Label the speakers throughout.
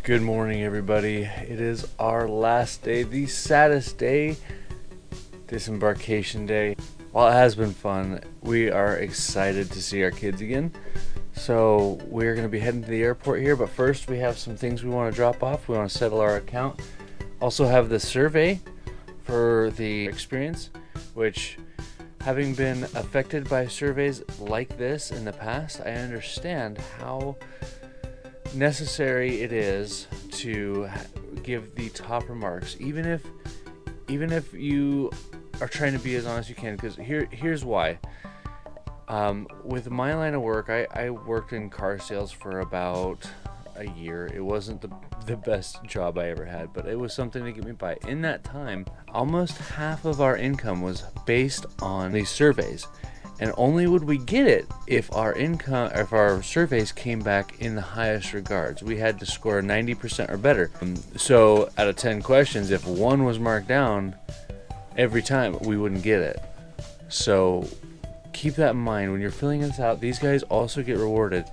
Speaker 1: Good morning, everybody. It is our last day, the saddest day, Disembarkation Day. While it has been fun, we are excited to see our kids again. So we're going to be heading to the airport here, but first we have some things we want to drop off. We want to settle our account. Also have the survey for the experience, which, having been affected by surveys like this in the past, I understand how necessary it is to give the top remarks, even if you are trying to be as honest as you can, because here's why. With my line of work, I worked in car sales for about a year. It wasn't the best job I ever had, but it was something to get me by. In that time, almost half of our income was based on these surveys. And only would we get it if our surveys came back in the highest regards. We had to score 90% or better. So out of 10 questions, if one was marked down every time, we wouldn't get it. So keep that in mind when you're filling this out. These guys also get rewarded.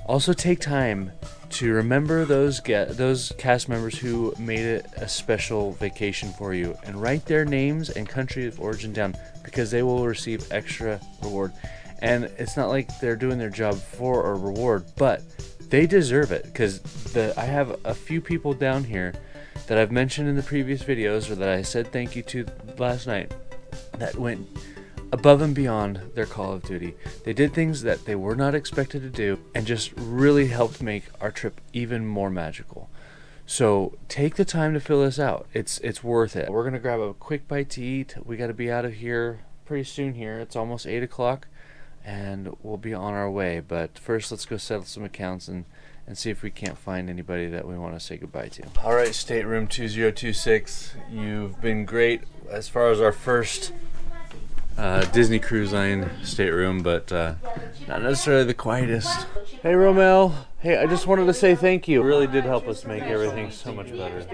Speaker 1: Also take time to remember those cast members who made it a special vacation for you, and write their names and country of origin down, because they will receive extra reward. And it's not like they're doing their job for a reward, but they deserve it, because I have a few people down here that I've mentioned in the previous videos, or that I said thank you to last night, that went above and beyond their call of duty. They did things that they were not expected to do, and just really helped make our trip even more magical. So take the time to fill this out. It's worth it. We're gonna grab a quick bite to eat. We got to be out of here pretty soon here. It's almost 8 o'clock and we'll be on our way, but first let's go settle some accounts and see if we can't find anybody that we want to say goodbye to. All right, stateroom 2026, you've been great as far as our first Disney Cruise Line stateroom, but not necessarily the quietest. Hey Romel, hey, I just wanted to say thank you. It really did help us make everything so much better.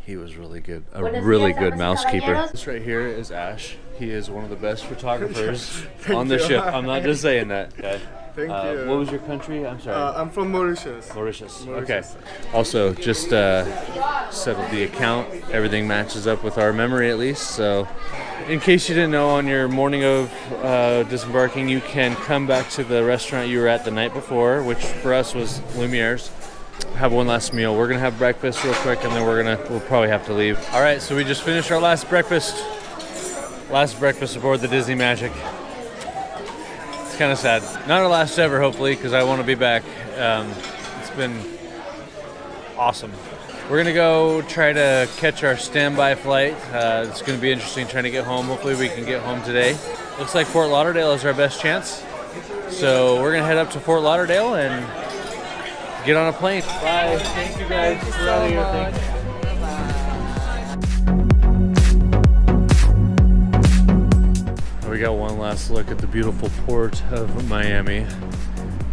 Speaker 1: He was really good, a really good mousekeeper. This right here is Ash. He is one of the best photographers on the ship. I'm not just saying that, guy.
Speaker 2: Thank you.
Speaker 1: What was your country? I'm sorry.
Speaker 2: I'm from Mauritius.
Speaker 1: Mauritius. Okay. Also, just settled the account. Everything matches up with our memory, at least. So, in case you didn't know, on your morning of disembarking, you can come back to the restaurant you were at the night before, which for us was Lumiere's. Have one last meal. We're gonna have breakfast real quick, and then we'll probably have to leave. All right. So we just finished our last breakfast. Last breakfast aboard the Disney Magic. Kind of sad. Not our last ever, hopefully, because I want to be back. It's been awesome. We're gonna go try to catch our standby flight. It's gonna be interesting trying to get home. Hopefully we can get home today. Looks like Fort Lauderdale is our best chance. So we're gonna head up to Fort Lauderdale and get on a plane. Bye. Thank you guys. We're out of here. Thank you. We got one last look at the beautiful port of Miami.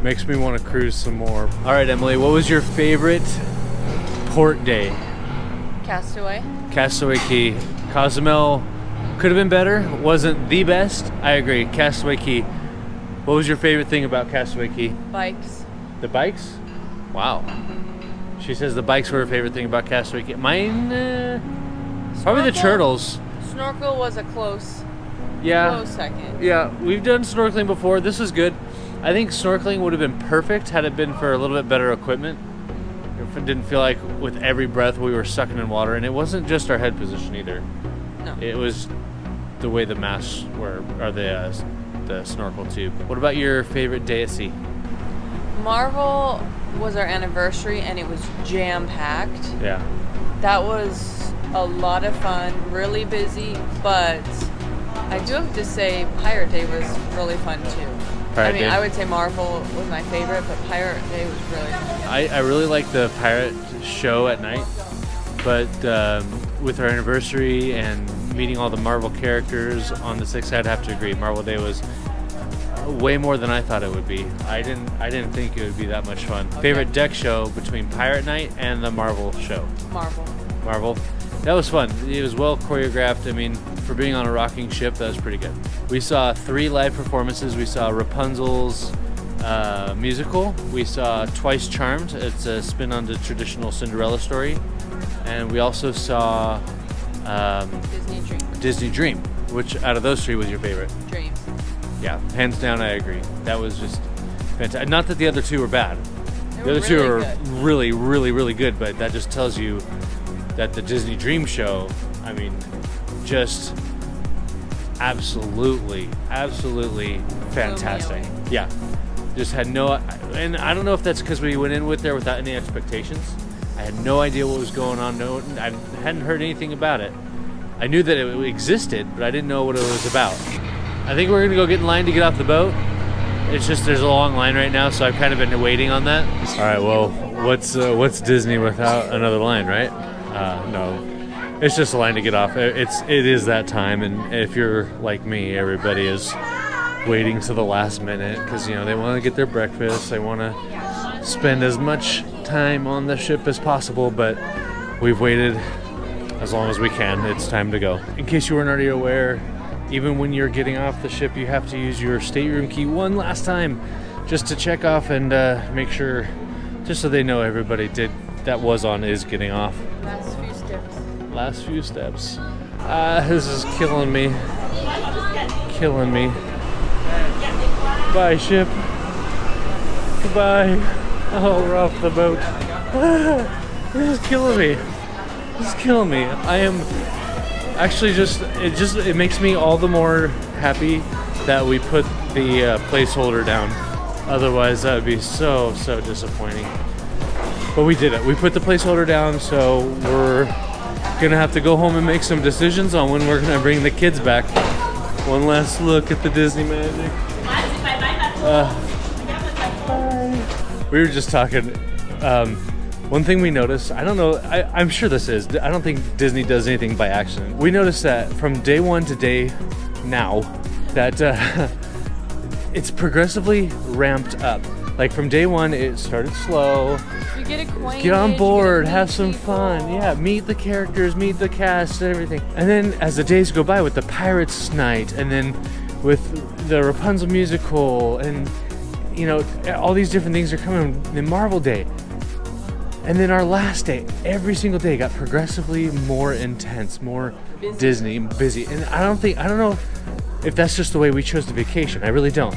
Speaker 1: Makes me want to cruise some more. All right, Emily, what was your favorite port day?
Speaker 3: Castaway.
Speaker 1: Castaway Key. Cozumel could have been better. Wasn't the best. I agree. Castaway Key. What was your favorite thing about Castaway Key?
Speaker 3: Bikes.
Speaker 1: The bikes? Wow. She says the bikes were her favorite thing about Castaway Key. Mine, probably the turtles.
Speaker 3: Snorkel was a close second.
Speaker 1: Yeah, we've done snorkeling before. This is good. I think snorkeling would have been perfect had it been for a little bit better equipment. It didn't feel like with every breath we were sucking in water, and it wasn't just our head position either.
Speaker 3: No.
Speaker 1: It was the way the masks were, or the snorkel tube. What about your favorite day at sea?
Speaker 3: Marvel was our anniversary, and it was jam-packed.
Speaker 1: Yeah.
Speaker 3: That was a lot of fun, really busy, but I do have to say Pirate Day was really fun too.
Speaker 1: Pirate Day.
Speaker 3: I would say Marvel was my favorite, but Pirate Day was really fun.
Speaker 1: I really like the pirate show at night, but with our anniversary and meeting all the Marvel characters on the 6th, I'd have to agree. Marvel Day was way more than I thought it would be. I didn't think it would be that much fun. Okay. Favorite deck show between Pirate Night and the Marvel show? Marvel. That was fun. It was well choreographed. I mean, for being on a rocking ship, that was pretty good. We saw 3 live performances. We saw Rapunzel's musical. We saw Twice Charmed. It's a spin on the traditional Cinderella story. And we also saw Disney Dream. Which out of those three was your favorite?
Speaker 3: Dreams.
Speaker 1: Yeah, hands down, I agree. That was just fantastic. Not that the other two were bad.
Speaker 3: They
Speaker 1: The other two
Speaker 3: really
Speaker 1: are
Speaker 3: good.
Speaker 1: really, really, really good, but that just tells you that the Disney Dream show, I mean, just absolutely fantastic.
Speaker 3: Blew me away.
Speaker 1: Yeah. Just had no, and I don't know if that's because we went in with there without any expectations. I had no idea what was going on. No, I hadn't heard anything about it. I knew that it existed, but I didn't know what it was about. I think we're gonna go get in line to get off the boat. It's just there's a long line right now, so I've kind of been waiting on that. All right, well, what's Disney without another line, right? No, it's just a line to get off. It is that time, and if you're like me, everybody is waiting to the last minute because they want to get their breakfast. They want to spend as much time on the ship as possible, but we've waited as long as we can. It's time to go. In case you weren't already aware, even when you're getting off the ship, you have to use your stateroom key one last time just to check off and make sure, just so they know everybody is getting off. Last few steps. This is killing me. Bye, ship. Goodbye. Oh, we're off the boat. This is killing me. I am actually it makes me all the more happy that we put the placeholder down. Otherwise, that would be so disappointing. But we did it. We put the placeholder down, so we're gonna have to go home and make some decisions on when we're gonna bring the kids back. One last look at the Disney magic. We were just talking. One thing we noticed, I don't know, I'm sure this is, I don't think Disney does anything by accident. We noticed that from day one to day now, that it's progressively ramped up. Like from day one, it started slow.
Speaker 3: You get acquainted.
Speaker 1: Get on board,
Speaker 3: you get to
Speaker 1: have
Speaker 3: meet
Speaker 1: some
Speaker 3: people.
Speaker 1: fun. Yeah, meet the characters, meet the cast, and everything. And then as the days go by with the Pirates Night, and then with the Rapunzel musical, and all these different things are coming. The Marvel Day. And then our last day, every single day got progressively more intense, more Disney, busy. And I don't know if that's just the way we chose the vacation. I really don't.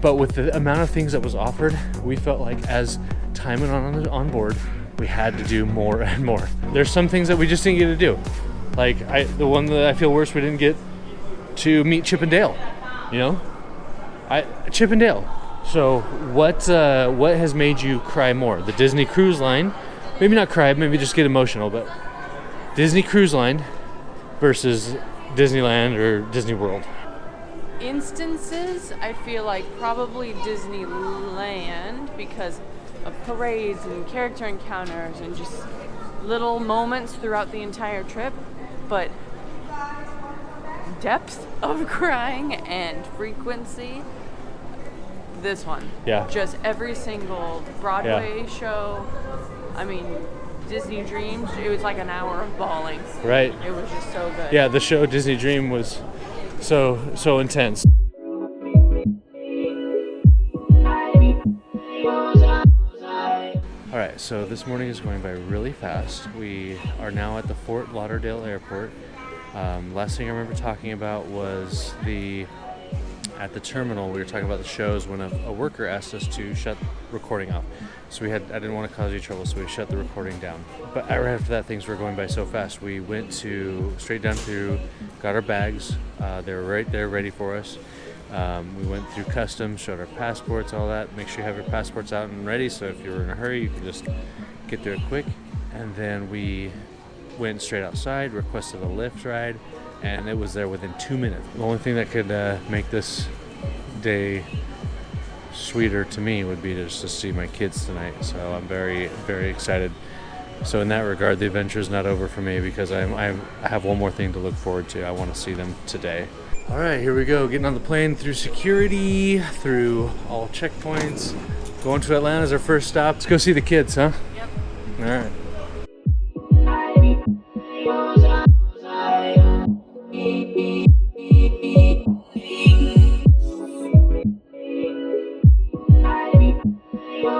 Speaker 1: But with the amount of things that was offered, we felt like as time went on board, we had to do more and more. There's some things that we just didn't get to do. Like the one that I feel worse, we didn't get to meet Chip and Dale. Chip and Dale. So what has made you cry more? The Disney Cruise Line, maybe not cry, maybe just get emotional, but Disney Cruise Line versus Disneyland or Disney World.
Speaker 3: Instances, I feel like probably Disneyland because of parades and character encounters and just little moments throughout the entire trip, but depth of crying and frequency, this one.
Speaker 1: Yeah.
Speaker 3: Just every single Broadway show. I mean, Disney Dreams, it was like an hour of bawling.
Speaker 1: Right.
Speaker 3: It was just so good.
Speaker 1: Yeah, the show Disney Dream was so intense. All right, so this morning is going by really fast. We are now at the Fort Lauderdale Airport. Last thing I remember talking about was at the terminal, we were talking about the shows when a worker asked us to shut recording off. So I didn't want to cause you trouble, so we shut the recording down. But right after that, things were going by so fast. We went straight down through, got our bags. They were right there ready for us. We went through customs, showed our passports, all that. Make sure you have your passports out and ready, so if you're in a hurry, you can just get through it quick. And then we went straight outside, requested a Lyft ride, and it was there within 2 minutes. The only thing that could make this day sweeter to me would be just to see my kids tonight. So I'm very, very excited. So in that regard, the adventure is not over for me because I have one more thing to look forward to. I want to see them today. All right, here we go. Getting on the plane through security, through all checkpoints. Going to Atlanta as our first stop. Let's go see the kids, huh?
Speaker 3: Yep.
Speaker 1: All right. One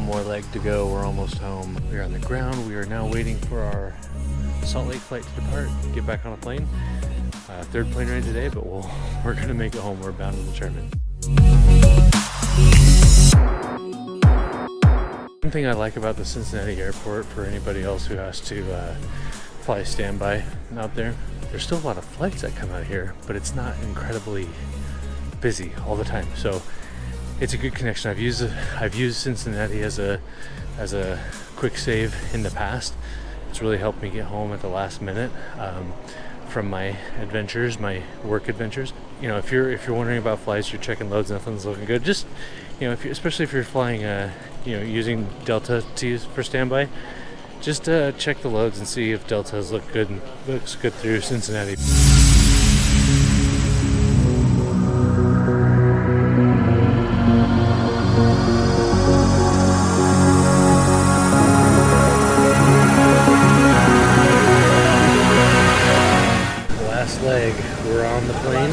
Speaker 1: more leg to go. We're almost home. We're on the ground. We are now waiting for our Salt Lake flight to depart, get back on a plane. Third plane ride today, but we're gonna make it home. We're bound and determined. One thing I like about the Cincinnati airport, for anybody else who has to fly standby out there, there's still a lot of flights that come out here, but it's not incredibly busy all the time. So it's a good connection. I've used Cincinnati as a quick save in the past. It's really helped me get home at the last minute from my adventures, my work adventures. You know, if you're wondering about flights, you're checking loads, nothing's looking good. Just, you know, especially if you're flying, using Delta for standby, just check the loads and see if Delta's looks good through Cincinnati. Leg. We're on the plane.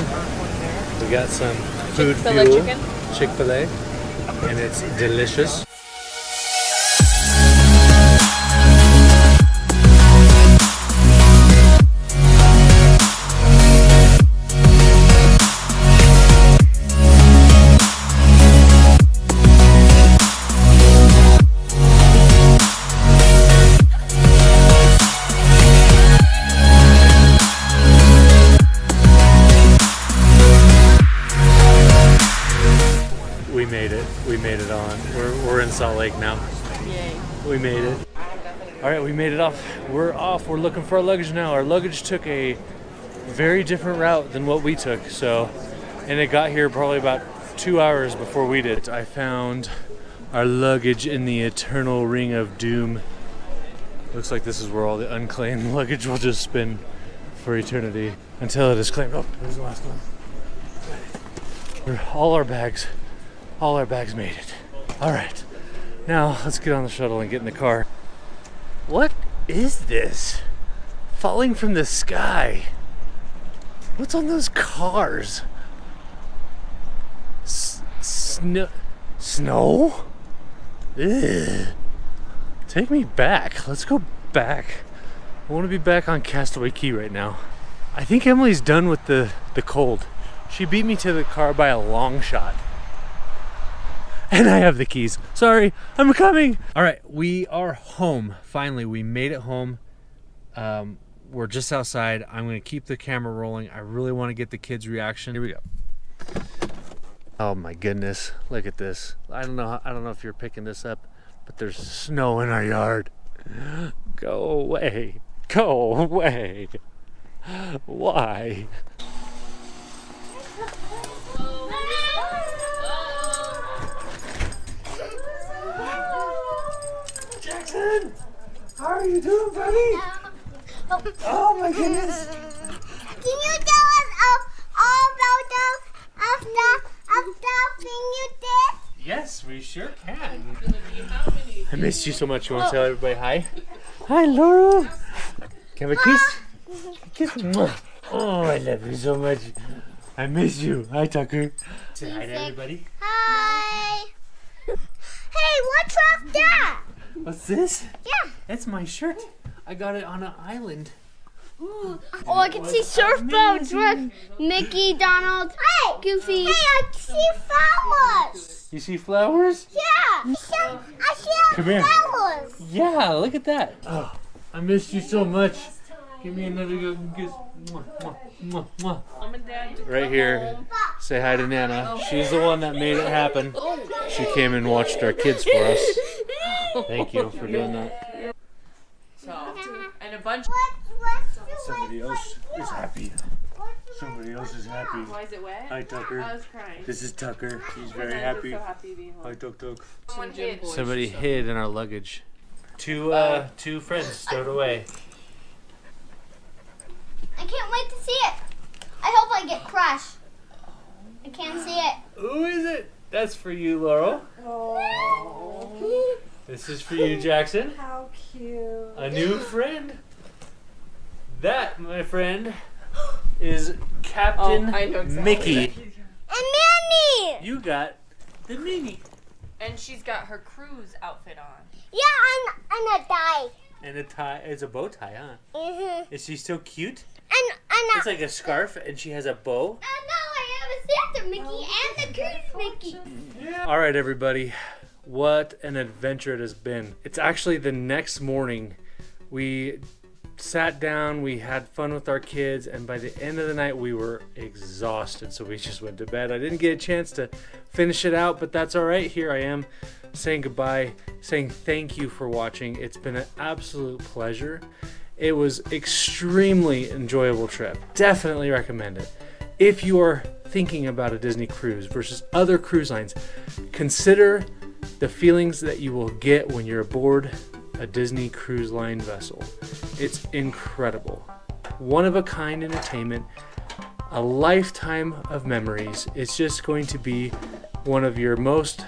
Speaker 1: We got some food
Speaker 3: Chick-fil-A
Speaker 1: fuel,
Speaker 3: chicken.
Speaker 1: Chick-fil-A, and it's delicious. We made it on. We're in Salt Lake now.
Speaker 3: Yay.
Speaker 1: We made it. All right, we made it off. We're off. We're looking for our luggage now. Our luggage took a very different route than what we took. And it got here probably about 2 hours before we did. I found our luggage in the eternal ring of doom. Looks like this is where all the unclaimed luggage will just spin for eternity until it is claimed. Oh, there's the last one. All our bags made it. All right, now let's get on the shuttle and get in the car. What is this? Falling from the sky. What's on those cars? Snow? Ugh. Take me back. Let's go back. I want to be back on Castaway Key right now. I think Emily's done with the cold. She beat me to the car by a long shot. And I have the keys. Sorry, I'm coming. All right, we are home. Finally, we made it home. We're just outside. I'm gonna keep the camera rolling. I really want to get the kids' reaction. Here we go. Oh my goodness, look at this. I don't know if you're picking this up, but there's snow in our yard. Go away. Go away. Why? Jackson, how are you doing, buddy? Oh my goodness.
Speaker 2: Can you tell us all about the thing you did?
Speaker 1: Yes, we sure can. I missed you so much. You want to tell everybody hi? Hi, Laura. Can we kiss? Kiss. Mwah. Oh, I love you so much. I miss you. Hi, Tucker. Say hi to everybody.
Speaker 2: Hi. Hey, what's up that?
Speaker 1: What's this?
Speaker 2: Yeah.
Speaker 1: That's my shirt. I got it on an island.
Speaker 2: Ooh. Oh, I can see surfboats with Mickey, Donald, Goofy. Hey, I see flowers.
Speaker 1: You see flowers?
Speaker 2: Yeah. I see
Speaker 1: Come here.
Speaker 2: flowers.
Speaker 1: Yeah, look at that. Oh, I missed you so much. Give me another good kiss. Mwah, mwah, mwah, mwah.
Speaker 3: Mom and Dad just
Speaker 1: Right
Speaker 3: got
Speaker 1: here.
Speaker 3: home.
Speaker 1: Say hi to Nana. She's the one that made it happen. She came and watched our kids for us. Thank you for doing that.
Speaker 3: So, and a bunch.
Speaker 1: Somebody else is happy. Somebody else is happy.
Speaker 3: Why is it wet?
Speaker 1: Hi, Tucker.
Speaker 3: I was crying.
Speaker 1: This is Tucker. He's very
Speaker 3: I was
Speaker 1: happy.
Speaker 3: so happy to be home.
Speaker 1: Hi, Tuk Tuk.
Speaker 3: Someone hid.
Speaker 1: Somebody hid in our luggage. Two friends stowed away.
Speaker 2: I can't wait to see it. I hope I get crushed. I can't see it.
Speaker 1: Who is That's for you, Laurel.
Speaker 4: Oh,
Speaker 1: This is for you, Jackson.
Speaker 4: how cute.
Speaker 1: A new friend. That, my friend, is Captain
Speaker 3: I know exactly.
Speaker 1: Mickey.
Speaker 2: And Manny!
Speaker 1: You got the Minnie.
Speaker 3: And she's got her cruise outfit on.
Speaker 2: Yeah, and a die.
Speaker 1: And a tie. It's a bow tie, huh?
Speaker 2: Mm-hmm.
Speaker 1: Is she so cute?
Speaker 2: And
Speaker 1: It's like a scarf, and she has a bow.
Speaker 2: now I have a Santa Mickey and the cruise Mickey.
Speaker 1: All right, everybody. What an adventure it has been. It's actually the next morning. We sat down, we had fun with our kids, and by the end of the night we were exhausted, so we just went to bed. I didn't get a chance to finish it out, but that's all right. Here I am saying goodbye, saying thank you for watching. It's been an absolute pleasure. It was extremely enjoyable trip. Definitely recommend it. If you are thinking about a Disney cruise versus other cruise lines, consider the feelings that you will get when you're aboard a Disney Cruise Line vessel. It's incredible. One of a kind entertainment, a lifetime of memories. It's just going to be one of your most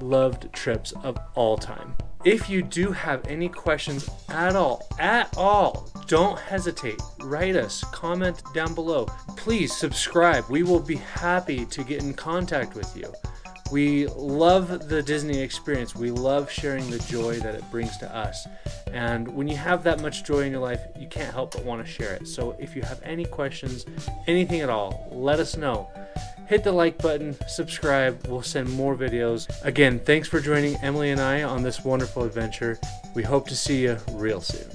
Speaker 1: loved trips of all time. If you do have any questions at all, don't hesitate. Write us, comment down below. Please subscribe. We will be happy to get in contact with you. We love the Disney experience. We love sharing the joy that it brings to us. And when you have that much joy in your life, you can't help but want to share it. So if you have any questions, anything at all, let us know. Hit the like button, subscribe. We'll send more videos. Again, thanks for joining Emily and I on this wonderful adventure. We hope to see you real soon.